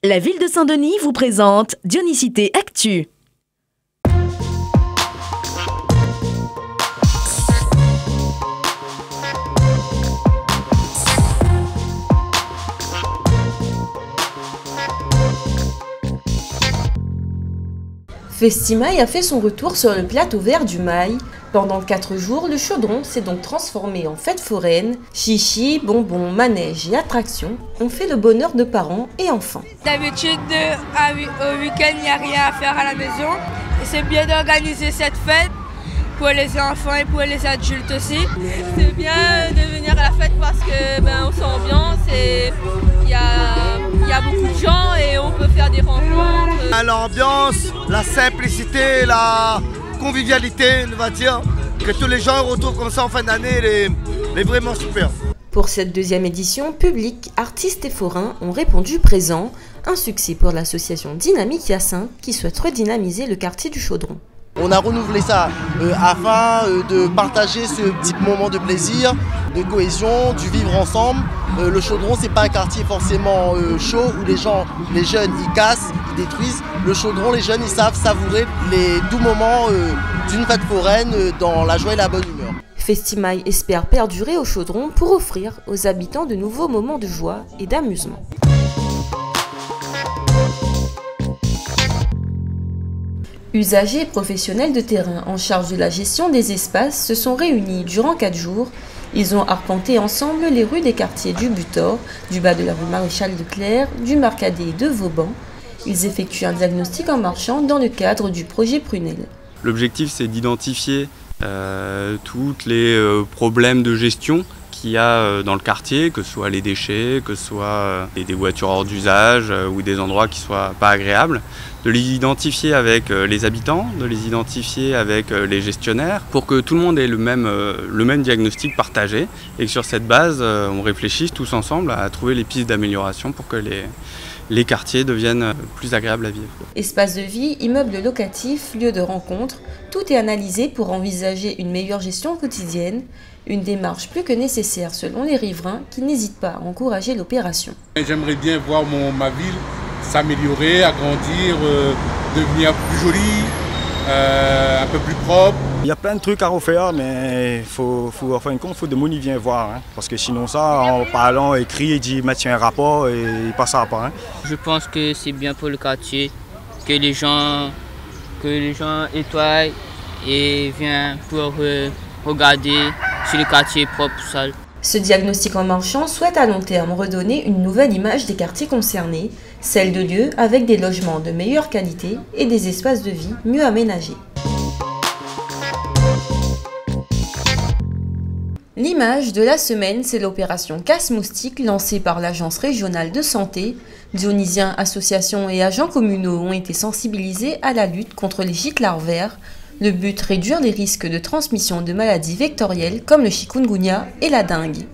La ville de Saint-Denis vous présente Dionysité Actu. Festimail a fait son retour sur le plateau vert du Mail. Pendant 4 jours, le chaudron s'est donc transformé en fête foraine. Chichi, bonbons, manèges et attractions ont fait le bonheur de parents et enfants. D'habitude, au week-end, il n'y a rien à faire à la maison. Et c'est bien d'organiser cette fête pour les enfants et pour les adultes aussi. C'est bien de venir à la fête parce que on s'ambiance et il y a beaucoup de gens et on peut faire des rencontres. L'ambiance, la simplicité, la convivialité, on va dire, que tous les gens retrouvent comme ça en fin d'année, elle est vraiment super. Pour cette deuxième édition, public, artistes et forains ont répondu présent. Un succès pour l'association Dynamique Hyacinthe qui souhaite redynamiser le quartier du Chaudron. On a renouvelé ça afin de partager ce petit moment de plaisir, de cohésion, du vivre ensemble. Le Chaudron, c'est pas un quartier forcément chaud où les jeunes, ils cassent, ils détruisent. Le Chaudron, les jeunes, ils savent savourer les doux moments d'une fête foraine dans la joie et la bonne humeur. Festimail espère perdurer au Chaudron pour offrir aux habitants de nouveaux moments de joie et d'amusement. Usagers et professionnels de terrain en charge de la gestion des espaces se sont réunis durant 4 jours. Ils ont arpenté ensemble les rues des quartiers du Butor, du bas de la rue Maréchal Leclerc, du Marcadet et de Vauban. Ils effectuent un diagnostic en marchant dans le cadre du projet Prunel. L'objectif, c'est d'identifier tous les problèmes de gestion qu'il y a dans le quartier, que ce soit les déchets, que ce soit des voitures hors d'usage ou des endroits qui ne soient pas agréables, de les identifier avec les habitants, de les identifier avec les gestionnaires pour que tout le monde ait le même diagnostic partagé et que sur cette base, on réfléchisse tous ensemble à trouver les pistes d'amélioration pour que les quartiers deviennent plus agréables à vivre. Espace de vie, immeubles locatifs, lieux de rencontre, tout est analysé pour envisager une meilleure gestion quotidienne, une démarche plus que nécessaire selon les riverains qui n'hésitent pas à encourager l'opération. J'aimerais bien voir ma ville s'améliorer, agrandir, devenir plus jolie, un peu plus propre. Il y a plein de trucs à refaire, mais en fin de compte, il faut que monde vient voir. Parce que sinon ça, en parlant, écrit, il dit tiens un rapport et il passera pas. Je pense que c'est bien pour le quartier, que les gens étoilent et viennent pour regarder si le quartier est propre ou sale. Ce diagnostic en marchant souhaite à long terme redonner une nouvelle image des quartiers concernés, celle de lieux avec des logements de meilleure qualité et des espaces de vie mieux aménagés. L'image de la semaine, c'est l'opération Casse-Moustique lancée par l'Agence régionale de santé. Dionysiens, associations et agents communaux ont été sensibilisés à la lutte contre les gîtes larvaires. Le but, réduire les risques de transmission de maladies vectorielles comme le chikungunya et la dengue.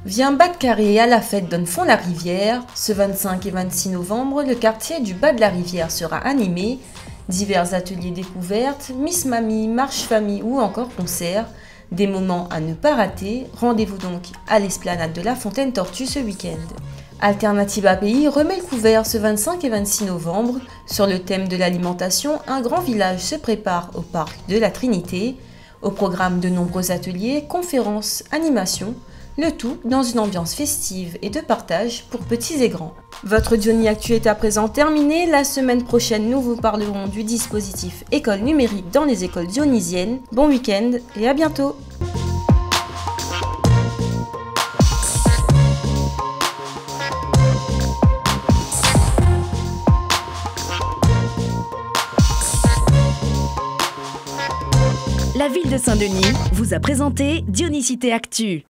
Viens Bas de Carré à la fête Donnefond-la-Rivière. Ce 25 et 26 novembre, le quartier du Bas de la Rivière sera animé. Divers ateliers découvertes, Miss Mamie, marche famille ou encore concerts. Des moments à ne pas rater. Rendez-vous donc à l'esplanade de la Fontaine Tortue ce week-end. Alternative API remet le couvert ce 25 et 26 novembre. Sur le thème de l'alimentation, un grand village se prépare au parc de la Trinité. Au programme de nombreux ateliers, conférences, animations, le tout dans une ambiance festive et de partage pour petits et grands. Votre Diony Actu est à présent terminé. La semaine prochaine, nous vous parlerons du dispositif école numérique dans les écoles dionysiennes. Bon week-end et à bientôt! La ville de Saint-Denis vous a présenté Dionysité Actu.